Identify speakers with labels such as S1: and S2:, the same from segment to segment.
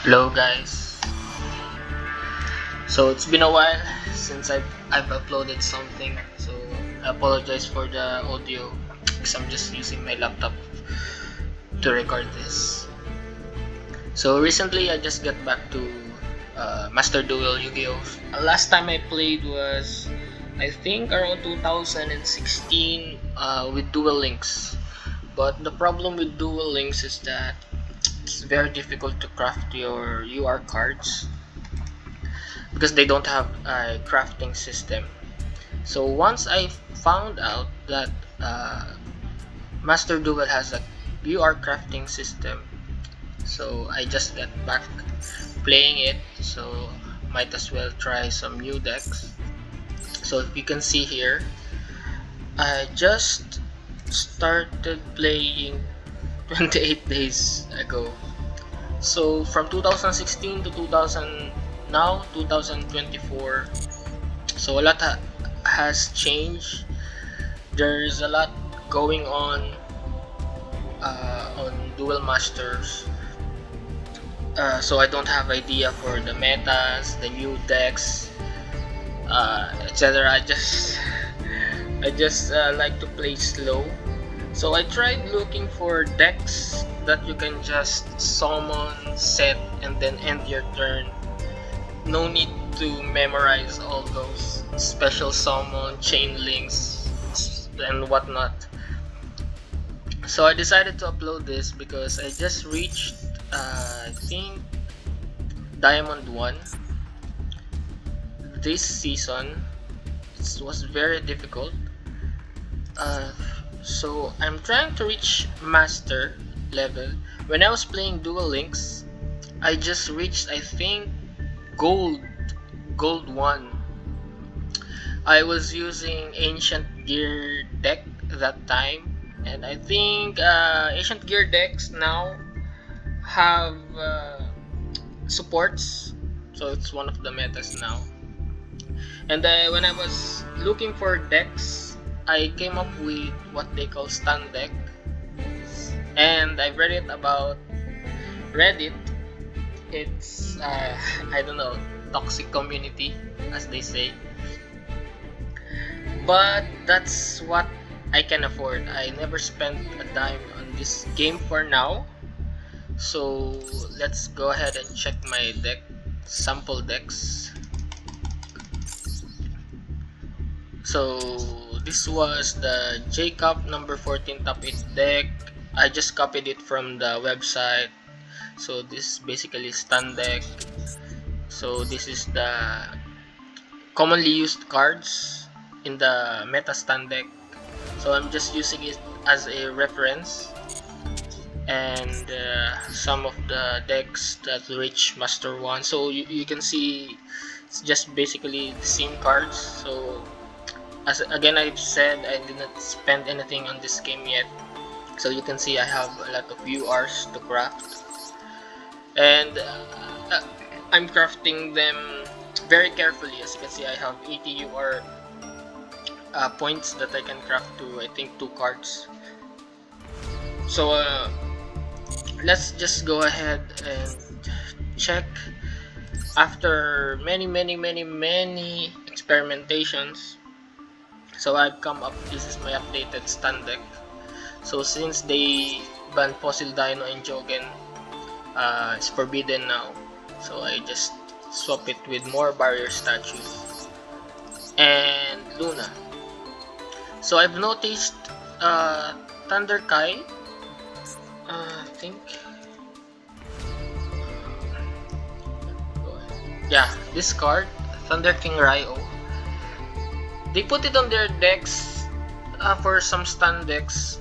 S1: Hello guys. So it's been a while since I've uploaded something. So I apologize for the audio because I'm just using my laptop to record this. So recently I just got back to Master Duel Yu-Gi-Oh! Last time I played was I think around 2016 with Duel Links. But the problem with Duel Links is that it's very difficult to craft your UR cards because they don't have a crafting system. So once I found out that Master Duel has a UR crafting system, so I just got back playing it. So might as well try some new decks. So if you can see here, I just started playing 28 days ago. So from 2016 to 2000 now 2024, so a lot has changed. There's a lot going on Duel Masters. So I don't have idea for the metas, the new decks, etc. I just like to play slow. So I tried looking for decks that you can just summon, set, and then end your turn. No need to memorize all those special summon, chain links, and whatnot. So I decided to upload this because I just reached, I think, Diamond 1 this season. It was very difficult. So I'm trying to reach Master level. When I was playing Duel Links, I just reached, I think, Gold 1. I was using Ancient Gear deck that time, and I think Ancient Gear decks now have supports, so it's one of the metas now. And when I was looking for decks, I came up with what they call stun deck, and I read it about Reddit. It's I don't know, toxic community as they say, but that's what I can afford. I never spent a dime on this game for now. So let's go ahead and check my deck, sample decks. So this was the Jacob number 14 top 8 deck. I just copied it from the website. So this is basically stun deck. So this is the commonly used cards in the meta stun deck. So I'm just using it as a reference. And some of the decks that reach Master 1. So you can see it's just basically the same cards. So as again I've said, I did not spend anything on this game yet. So you can see I have a lot of URs to craft. And I'm crafting them very carefully. As you can see, I have 80 UR points that I can craft to, I think, 2 cards. So let's just go ahead and check. After many experimentations, so I've come up, this is my updated stun deck. So since they banned Fossil Dino and Jogen, it's forbidden now, so I just swap it with more barrier statues and Luna. So I've noticed Thunder Kai, I think, yeah, this card, Thunder King Ryo, they put it on their decks for some stun decks,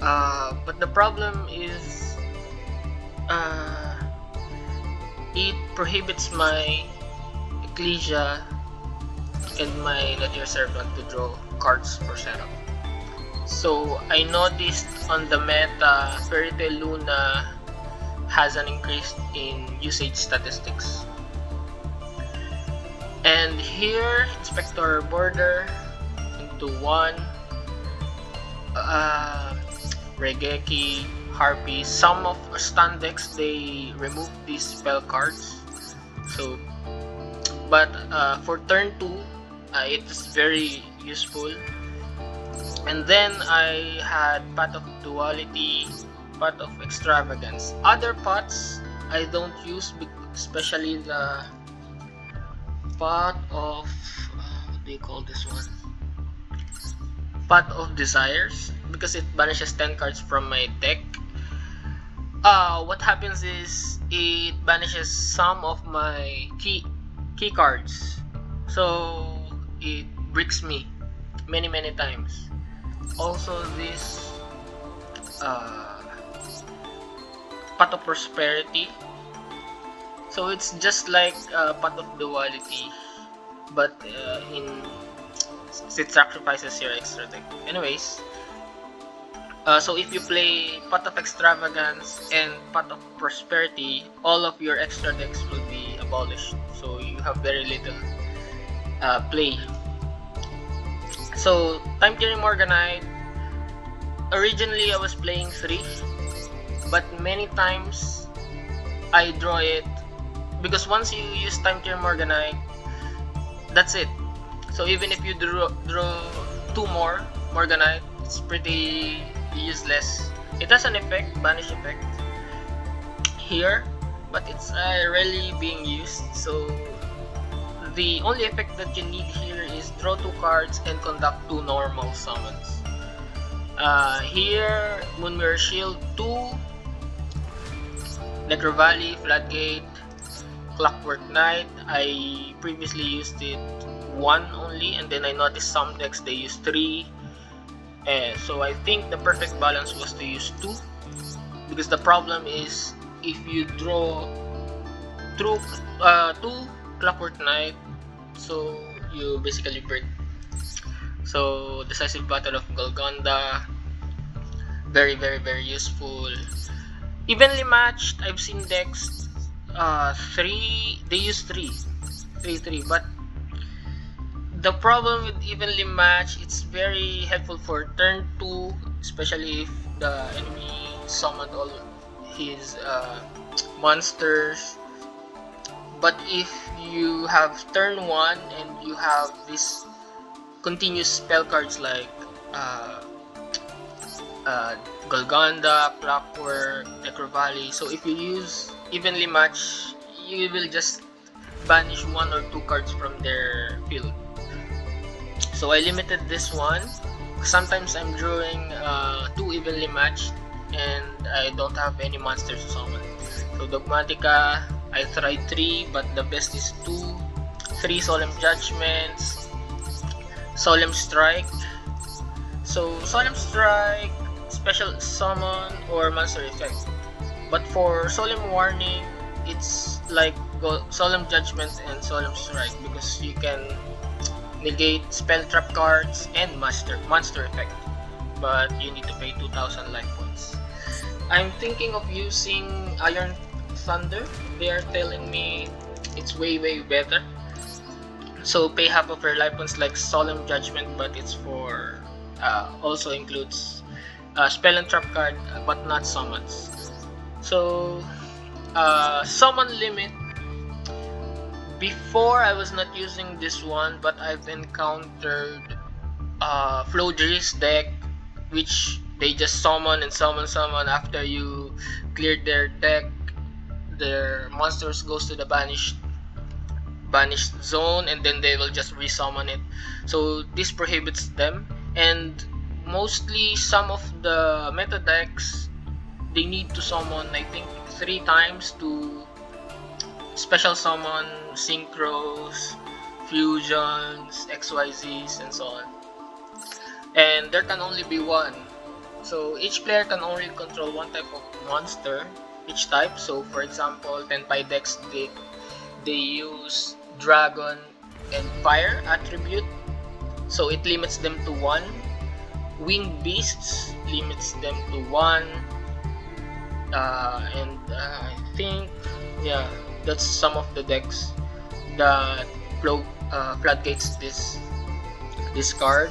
S1: but the problem is it prohibits my Ecclesia and my Ledger Servant to draw cards for setup. So I noticed on the meta, Fairy Tail Luna has an increase in usage statistics. And here, Inspector Border into 1, Regeki, Harpy. Some of stun decks, they remove these spell cards. So, but for turn 2, it is very useful. And then I had Path of Duality, Path of Extravagance. Other paths I don't use, especially the Path of what do you call this one? Path of Desires, because it banishes 10 cards from my deck. What happens is it banishes some of my key cards, so it breaks me many times. Also, this Path of Prosperity, so it's just like Path of Duality, but it sacrifices your extra deck. Anyways, so if you play Path of Extravagance and Path of Prosperity, all of your extra decks will be abolished, so you have very little play. So Time Theory Morganite, originally I was playing 3, but many times I draw it, because once you use Time Theory Morganite, that's it. So even if you draw 2 more Morganite, it's pretty useless. It has an effect, banish effect here, but it's rarely being used. So the only effect that you need here is draw 2 cards and conduct 2 normal summons. Here, Moonmirror Shield 2, Necro Valley, Floodgate, Clockwork Knight. I previously used it 1 only, and then I noticed some decks they use 3. So I think the perfect balance was to use 2, because the problem is if you draw through 2 Clockwork Knight, so you basically break. So Decisive Battle of Golconda, very useful. Evenly Matched, I've seen decks 3, they use 3, but the problem with Evenly Matched, it's very helpful for turn 2, especially if the enemy summoned all his monsters. But if you have turn 1 and you have this continuous spell cards like Golconda, Clockwork, Necro Valley, so if you use Evenly Matched, you will just banish 1 or 2 cards from their field. So I limited this one. Sometimes I'm drawing 2 Evenly Matched and I don't have any monsters to summon. So Dogmatica, I tried 3, but the best is 2. 3 Solemn Judgments, Solemn Strike. So Solemn Strike, Special Summon, or Monster Effect. But for Solemn Warning, it's like Solemn Judgment and Solemn Strike, because you can negate spell trap cards and monster effect, but you need to pay 2,000 life points. I'm thinking of using Iron Thunder. They are telling me it's way better. So pay half of your life points like Solemn Judgment, but it's for also includes spell and trap card, but not summons. So summon limit, before I was not using this one, but I've encountered Flodris deck, which they just summon after you cleared their deck. Their monsters goes to the banished zone, and then they will just resummon it. So this prohibits them, and mostly some of the meta decks, they need to summon I think 3 times to special summon synchros, fusions, XYZs, and so on. And there can only be 1. So each player can only control 1 type of monster each type. So for example, Tenpai decks, they use Dragon and Fire attribute, so it limits them to 1. Winged Beasts limits them to 1. And I think, yeah, that's some of the decks that floodgates this card.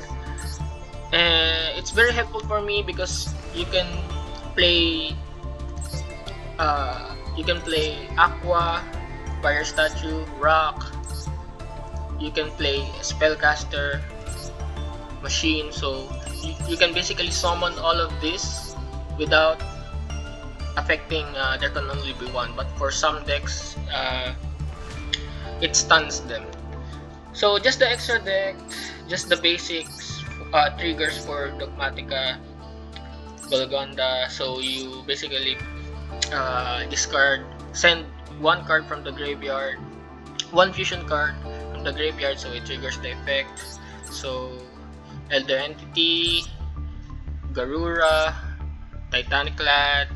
S1: And it's very helpful for me because you can play you can play Aqua, Fire Statue, Rock. You can play Spellcaster, Machine. So you can basically summon all of this without affecting. There can only be one, but for some decks, it stuns them. So just the extra deck, just the basics, triggers for Dogmatica, Golgonda. So you basically send one card from the graveyard, one fusion card from the graveyard, so it triggers the effect. So Elder Entity, Garura, Titanic Lad.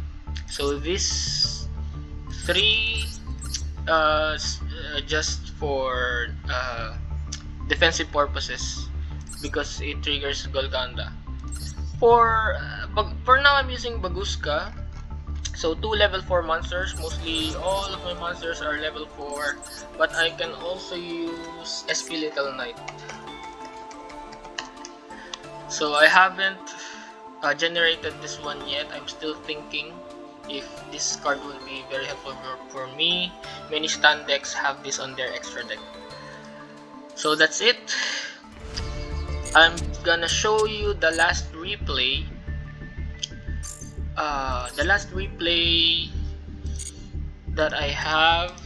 S1: So these three just for defensive purposes because it triggers Golganda. For now I'm using Baguska. So 2 level 4 monsters, mostly all of my monsters are level 4, but I can also use SP Little Knight. So I haven't generated this one yet. I'm still thinking if this card will be very helpful for me. Many stand decks have this on their extra deck. So that's it. I'm gonna show you the last replay. The last replay that I have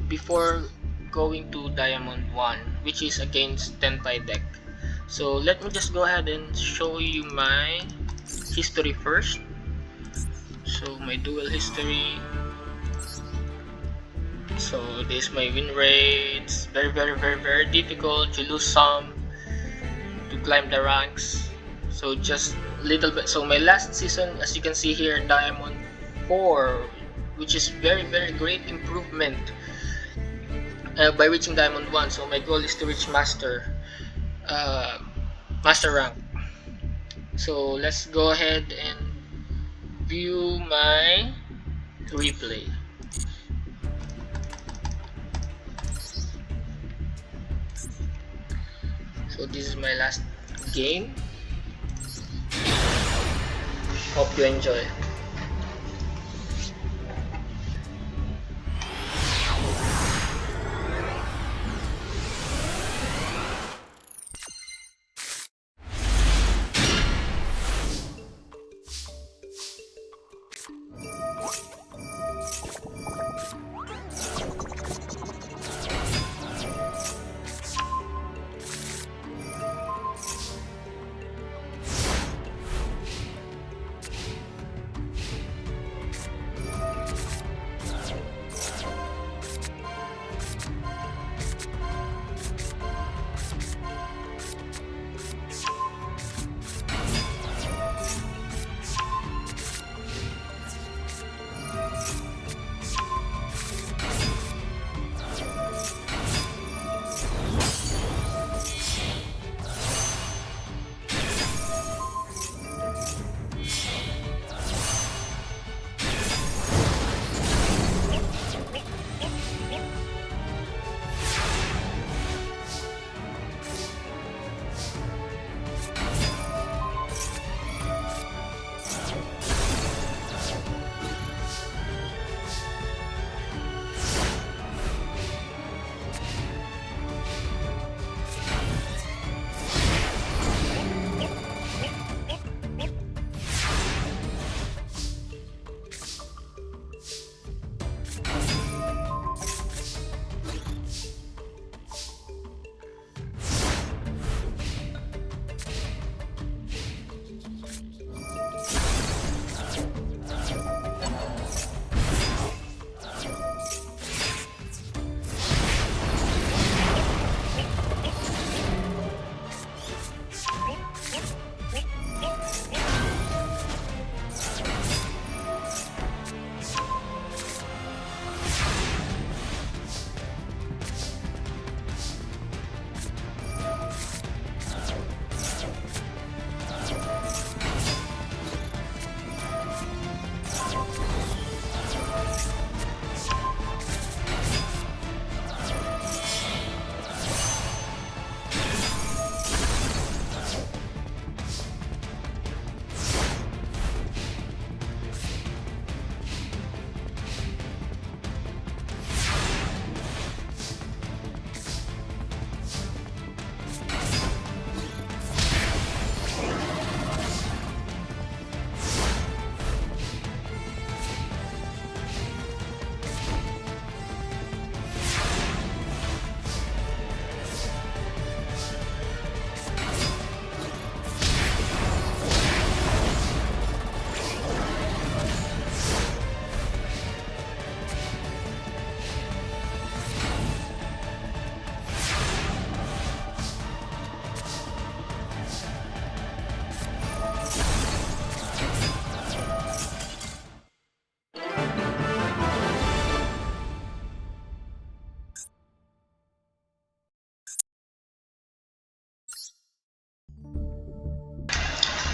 S1: before going to Diamond 1, which is against Tenpai deck. So let me just go ahead and show you my history first. So my duel history. So this is my win rates. Very difficult. You lose some to climb the ranks. So just little bit. So my last season, as you can see here, Diamond 4, which is very great improvement by reaching Diamond 1. So my goal is to reach Master rank. So let's go ahead and view my replay. So this is my last game. Hope you enjoy.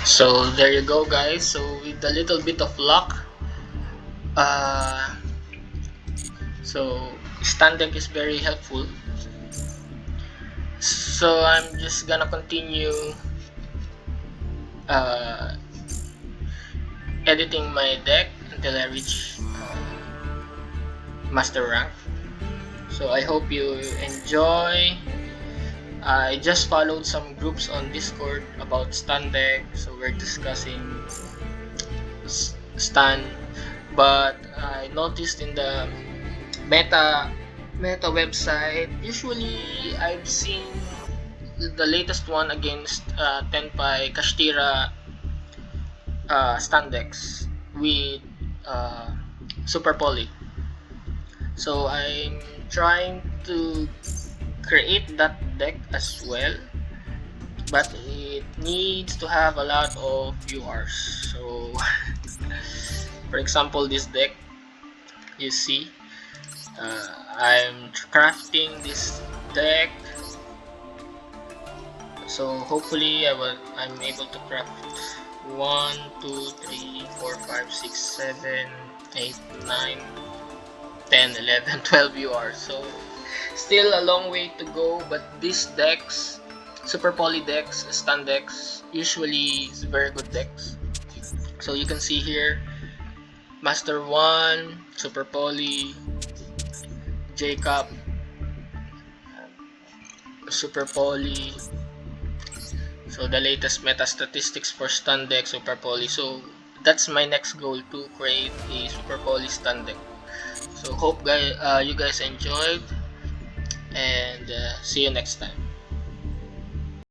S1: So there you go, guys. So with a little bit of luck, uh, so stand deck is very helpful. So I'm just gonna continue uh, editing my deck until I reach master rank. So I hope you enjoy. I just followed some groups on Discord about stand deck, so we're discussing stand. But I noticed in the meta website, usually I've seen the latest one against Tenpai Kashtira stand decks with Super Poly. So I'm trying to create that deck as well, but it needs to have a lot of viewers. So for example, this deck, you see, I'm crafting this deck, so hopefully I'm able to craft 1 2 3 4 5 6 7 8 9 10 11 12 viewers. So still a long way to go, but these decks, super poly decks, stand decks, usually is very good decks. So you can see here, Master 1, Super Poly, Jacob, Super Poly. So the latest meta statistics for stand deck, Super Poly. So that's my next goal, to create a Super Poly stand deck. So hope you guys enjoyed, and see you next time.